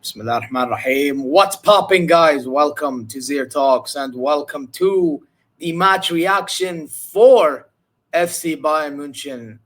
Bismillahirrahmanirrahim. What's popping, guys? Welcome to ZeerTalks and welcome to the match reaction for FC Bayern München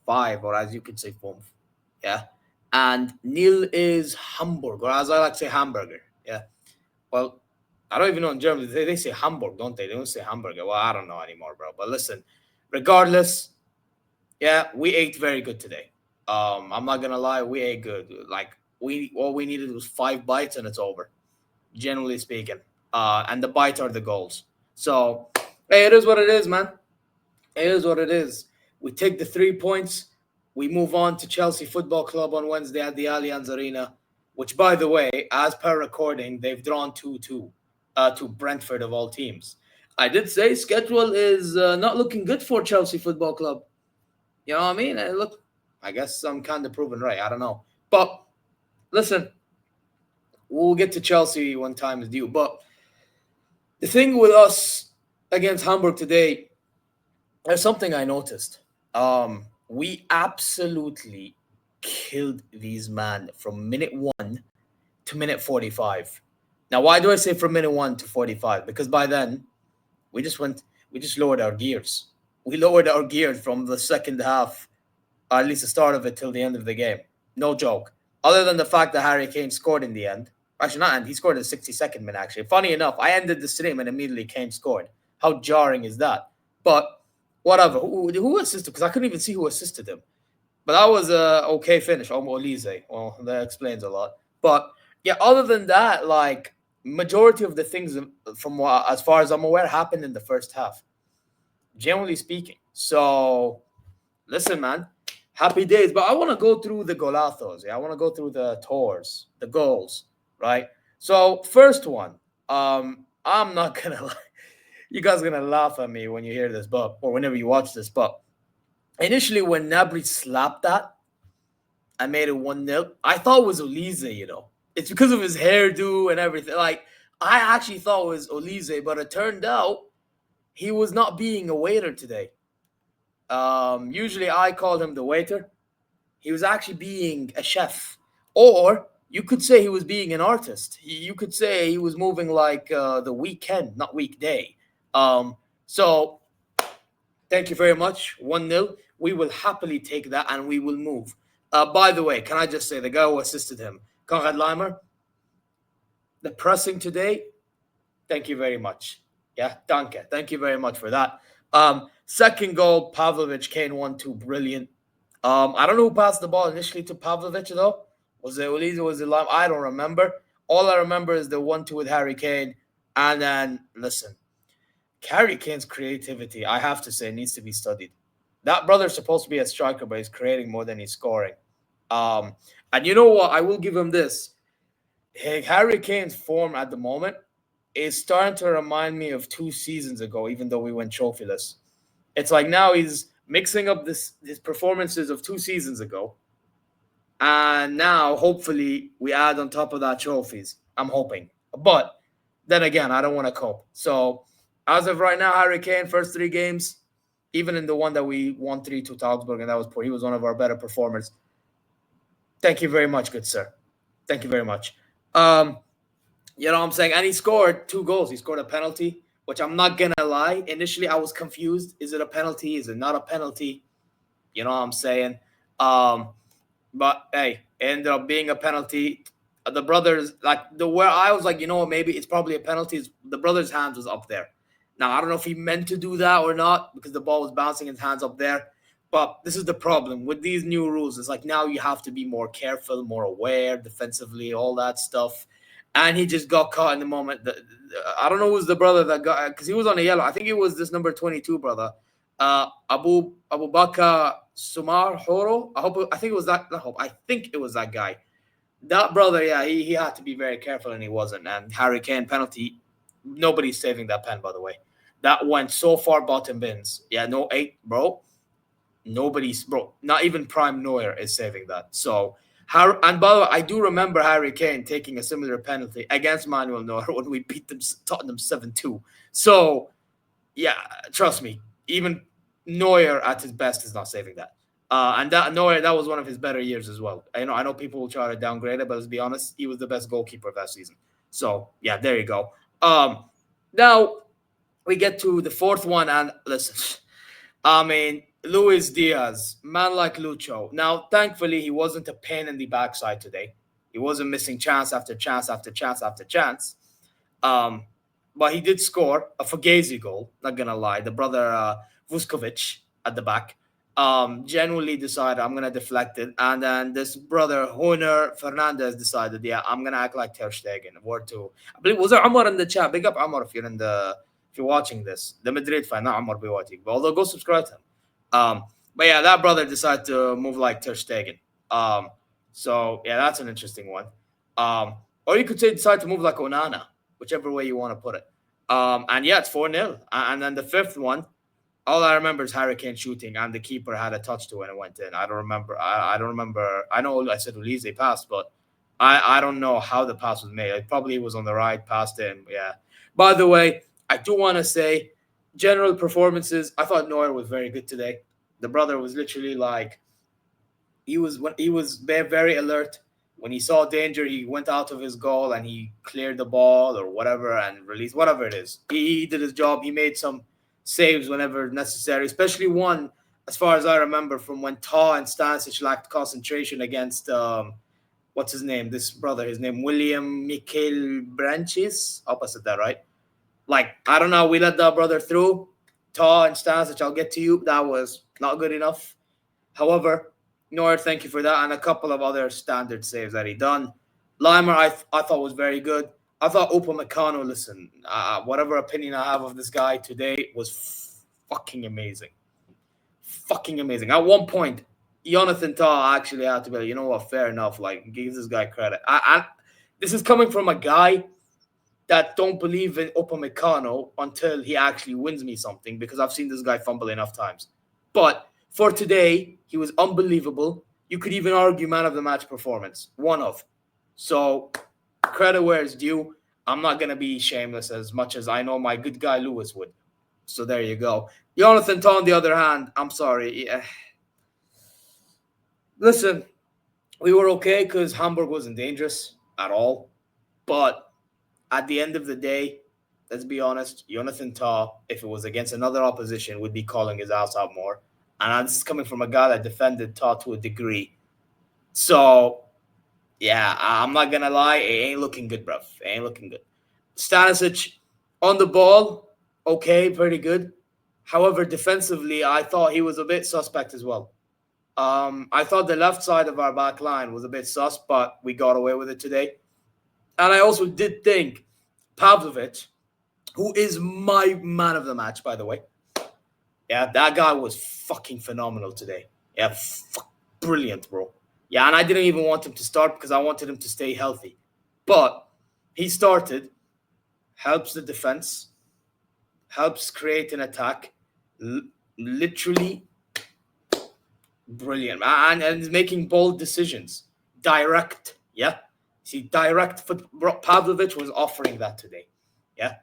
5, or as you could say, 5. Yeah. And nil is Hamburg, or as I like to say, Hamburger. Yeah. Well, I don't even know in German. They say Hamburg, don't they? They don't say Hamburger. Well, I don't know anymore, bro. But listen, regardless, yeah, we ate very good today. I'm not gonna lie, we ate good. Like all we needed was 5 bites and it's over. Generally speaking, and the bites are the goals. So, hey, it is what it is, man. It is what it is. We take the 3 points. We move on to Chelsea Football Club on Wednesday at the Allianz Arena, which, by the way, as per recording, they've drawn 2-2 to Brentford of all teams. I did say schedule is not looking good for Chelsea Football Club. You know what I mean? Look, I guess I'm kind of proven right. I don't know. But listen, we'll get to Chelsea when time is due. But the thing with us against Hamburg today, there's something I noticed. We absolutely killed these men from minute 1 to minute 45. Now, why do I say from minute 1 to 45? Because by then, we just lowered our gears. We lowered our gears from the second half, or at least the start of it, till the end of the game. No joke. Other than the fact that Harry Kane scored in the end. Actually, not end. He scored in the 62nd minute, actually. Funny enough, I ended the stream and immediately Kane scored. How jarring is that? But whatever. Who assisted? Because I couldn't even see who assisted him. But that was an okay finish. Olise. Well, that explains a lot. But, yeah, other than that, like, majority of the things, from as far as I'm aware, happened in the first half. Generally speaking. So, listen, man. Happy days. But I want to go through the golazos. Yeah, I want to go through the tours, the goals, right? So, first one. I'm not going to lie. You guys are going to laugh at me when you hear this, but or whenever you watch this. But initially, when Gnabry slapped that and made it 1-0, I thought it was Olise, you know. It's because of his hairdo and everything. Like, I actually thought it was Olise, but it turned out he was not being a waiter today. Usually I call him the waiter. He was actually being a chef. Or you could say he was being an artist. You could say he was moving like the weekend, not weekday. So thank you very much. 1-0. We will happily take that and we will move. By the way, can I just say the guy who assisted him, Konrad Leimer, the pressing today, thank you very much. Yeah, danke. Thank you very much for that. Second goal, Pavlovic, Kane 1-2, brilliant. I don't know who passed the ball initially to Pavlovic, though. Was it Olise? Was it Lime? I don't remember. All I remember is the 1-2 with Harry Kane. And then, listen, Harry Kane's creativity, I have to say, needs to be studied. That brother's supposed to be a striker, but he's creating more than he's scoring. And you know what? I will give him this. Harry Kane's form at the moment is starting to remind me of 2 seasons ago, even though we went trophyless. It's like now he's mixing up his performances of 2 seasons ago. And now, hopefully, we add on top of that trophies. I'm hoping. But then again, I don't want to cope. So, as of right now, Harry Kane, first 3 games, even in the one that we won 3-2 to Augsburg, and that was poor. He was one of our better performers. Thank you very much, good sir. Thank you very much. You know what I'm saying? And he scored 2 goals. He scored a penalty, which I'm not going to lie. Initially, I was confused. Is it a penalty? Is it not a penalty? You know what I'm saying? But, hey, it ended up being a penalty. The brothers, like, where I was like, you know what, maybe it's probably a penalty. The brother's hands was up there. Now, I don't know if he meant to do that or not because the ball was bouncing his hands up there. But this is the problem with these new rules. It's like now you have to be more careful, more aware defensively, all that stuff. And he just got caught in the moment. I don't know who's the brother that got, because he was on a yellow. I think it was this number 22 brother, Abu Bakr Sumar Horo. I think it was that. I think it was that guy. That brother, yeah, he had to be very careful, and he wasn't. And Harry Kane penalty. Nobody's saving that pen, by the way. That went so far bottom bins. Yeah, no 8, bro. Nobody's, bro. Not even Prime Neuer is saving that. So. And by the way, I do remember Harry Kane taking a similar penalty against Manuel Neuer when we beat them Tottenham 7-2. So, yeah, trust me, even Neuer at his best is not saving that. And that Neuer, that was one of his better years as well. I know people will try to downgrade it, but let's be honest, he was the best goalkeeper of that season. So yeah, there you go. Now we get to the fourth one, and listen, I mean, Luis Diaz, man like Lucho. Now, thankfully, he wasn't a pain in the backside today. He wasn't missing chance after chance after chance after chance. Um, but he did score a Fugazi goal. Not gonna lie, the brother Vuskovic at the back genuinely decided I'm gonna deflect it, and then this brother Honer Fernandez decided, yeah, I'm gonna act like Ter Stegen. Word two. I believe was there Amar in the chat? Big up Amar if you're watching this. The Madrid fan, not Amar be watching. But although go subscribe to him. But yeah, that brother decided to move like Ter Stegen. So yeah, that's an interesting one. Or you could say decide to move like Onana, whichever way you want to put it. And yeah, it's 4-0. And then the fifth one, all I remember is Harry Kane shooting, and the keeper had a touch to it and it went in. I don't remember. I don't remember. I know I said Ulize passed, but I don't know how the pass was made. It probably was on the right, passed in. Yeah. By the way, I do want to say, general performances. I thought Neuer was very good today. The brother was literally like, he was very, very alert. When he saw danger, he went out of his goal and he cleared the ball or whatever and released whatever it is. He did his job. He made some saves whenever necessary, especially one, as far as I remember, from when Ta and Stanisic lacked concentration against what's his name? This brother, his name William Mikhail Branches. I hope I said that right. Like, I don't know, we let that brother through. Ta and Stanisic, I'll get to you. That was not good enough. However, Neuer, thank you for that, and a couple of other standard saves that he done. Limer, I thought was very good. I thought Upamecano, listen, whatever opinion I have of this guy today was fucking amazing. Fucking amazing. At one point, Jonathan Tah actually had to be like, you know what, fair enough. Like, give this guy credit. This is coming from a guy that don't believe in Upamecano until he actually wins me something, because I've seen this guy fumble enough times. But for today, he was unbelievable. You could even argue man of the match performance. One of. So credit where it's due. I'm not going to be shameless as much as I know my good guy Lewis would. So there you go. Jonathan Tah, on the other hand, I'm sorry. Yeah. Listen, we were okay because Hamburg wasn't dangerous at all. But at the end of the day, let's be honest, Jonathan Tah, if it was against another opposition, would be calling his ass out more. And this is coming from a guy that defended Tah to a degree. So, yeah, I'm not going to lie. It ain't looking good, bruv. It ain't looking good. Stanisic, on the ball, okay, pretty good. However, defensively, I thought he was a bit suspect as well. I thought the left side of our back line was a bit sus, but we got away with it today. And I also did think Pavlovic, who is my man of the match, by the way. Yeah, that guy was fucking phenomenal today. Yeah, brilliant, bro. Yeah, and I didn't even want him to start because I wanted him to stay healthy. But he started, helps the defense, helps create an attack. Literally brilliant. And is making bold decisions. Direct, yeah? See, direct. Pavlovic was offering that today. Yeah?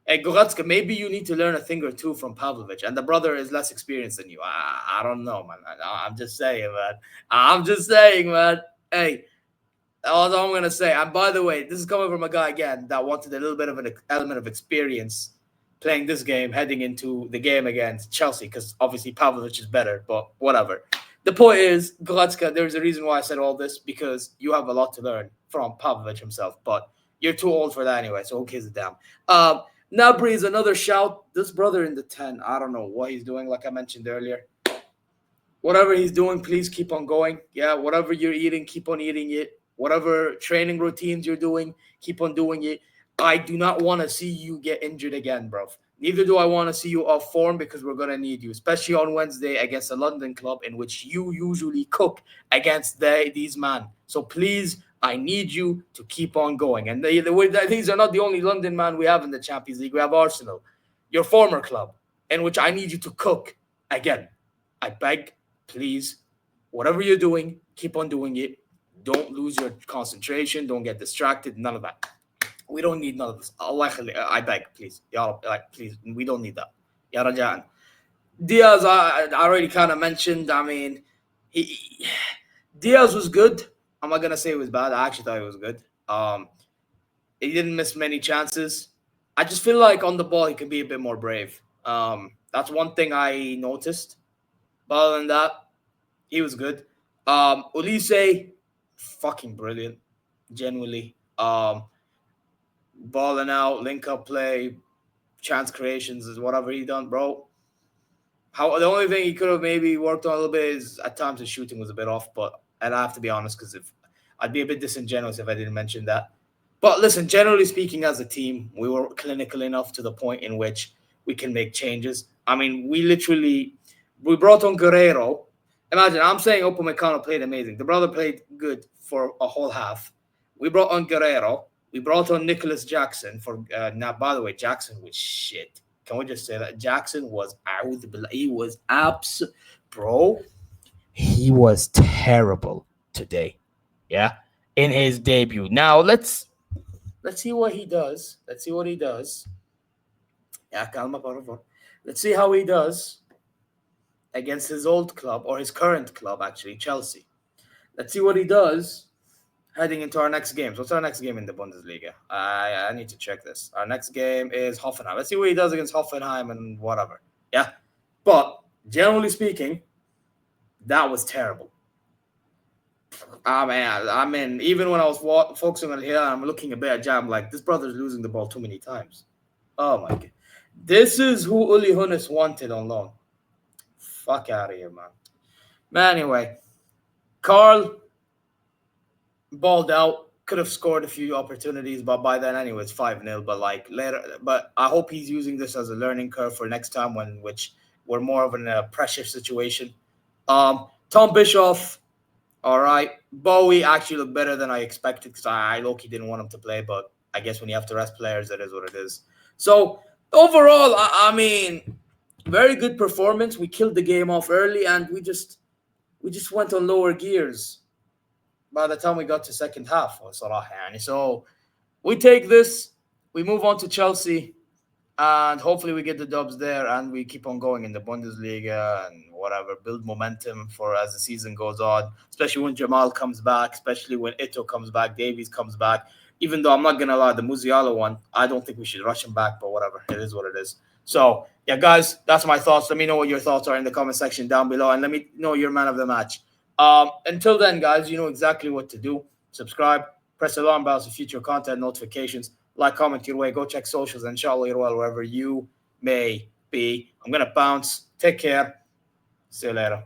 Hey, Goretzka, maybe you need to learn a thing or two from Pavlovic, and the brother is less experienced than you. I don't know, man. I'm just saying, man. Hey, all I'm going to say. And by the way, this is coming from a guy, again, that wanted a little bit of an element of experience playing this game, heading into the game against Chelsea, because obviously Pavlovic is better, but whatever. The point is, Goretzka, there's a reason why I said all this, because you have a lot to learn from Pavlovic himself, but you're too old for that anyway, so who cares a damn. Nabri is another shout. This brother in the 10, I don't know what he's doing, like I mentioned earlier. Whatever he's doing, please keep on going. Yeah, whatever you're eating, keep on eating it. Whatever training routines you're doing, keep on doing it. I do not want to see you get injured again, bro. Neither do I want to see you off form, because we're going to need you, especially on Wednesday against a London club in which you usually cook against these men. So please, I need you to keep on going. And these are not the only London man we have in the Champions League. We have Arsenal, your former club, in which I need you to cook again. I beg, please, whatever you're doing, keep on doing it. Don't lose your concentration. Don't get distracted. None of that. We don't need none of this. I beg, please. Please, we don't need that. Ya Rajan. Diaz, I already kind of mentioned. I mean, Diaz was good. I'm not gonna say it was bad. I actually thought it was good. He didn't miss many chances. I just feel like on the ball he can be a bit more brave. That's one thing I noticed. But other than that, he was good. Ulise, fucking brilliant, genuinely. Balling out, link up play, chance creations is whatever he done, bro. How the only thing he could have maybe worked on a little bit is at times his shooting was a bit off, but and I have to be honest because if I'd be a bit disingenuous if I didn't mention that. But listen, generally speaking, as a team, we were clinical enough to the point in which we can make changes. I mean, we brought on Guerrero. Imagine I'm saying Upamecano played amazing. The brother played good for a whole half. We brought on Guerrero. We brought on Nicholas Jackson for now. By the way, Jackson was shit. Can we just say that Jackson was out? He was bro. He was terrible today. Yeah, in his debut. Now let's see what he does. Let's see what he does. Yeah, calma, por favor. Let's see how he does against his old club or his current club, actually, Chelsea. Let's see what he does heading into our next games. What's our next game in the Bundesliga? I need to check this. Our next game is Hoffenheim. Let's see what he does against Hoffenheim and whatever. Yeah. But generally speaking, that was terrible. I mean, even when I was focusing on here, I'm looking a bit at Jam, like, this brother's losing the ball too many times. Oh, my God. This is who Uli Hunis wanted on loan. Fuck out of here, man. But anyway, Carl balled out. Could have scored a few opportunities, but by then anyway, it's 5-0. But like later, but I hope he's using this as a learning curve for next time which we're more of in a pressure situation. Tom Bischoff, all right. Bowie actually looked better than I expected because I low-key didn't want him to play, but I guess when you have to rest players, that is what it is. So overall, I mean, very good performance. We killed the game off early, and we just went on lower gears by the time we got to second half. So we take this, we move on to Chelsea, and hopefully we get the dubs there, and we keep on going in the Bundesliga and whatever, build momentum for as the season goes on, especially when Jamal comes back, especially when Ito comes back, Davies comes back. Even though I'm not gonna lie, the Musiala one, I don't think we should rush him back, but whatever, it is what it is. So yeah, guys, that's my thoughts. Let me know what your thoughts are in the comment section down below, and let me know your man of the match. Until then, guys, you know exactly what to do. Subscribe, press the alarm bells for future content notifications. Like, comment your way. Go check socials. Inshallah, you're well wherever you may be. I'm going to bounce. Take care. See you later.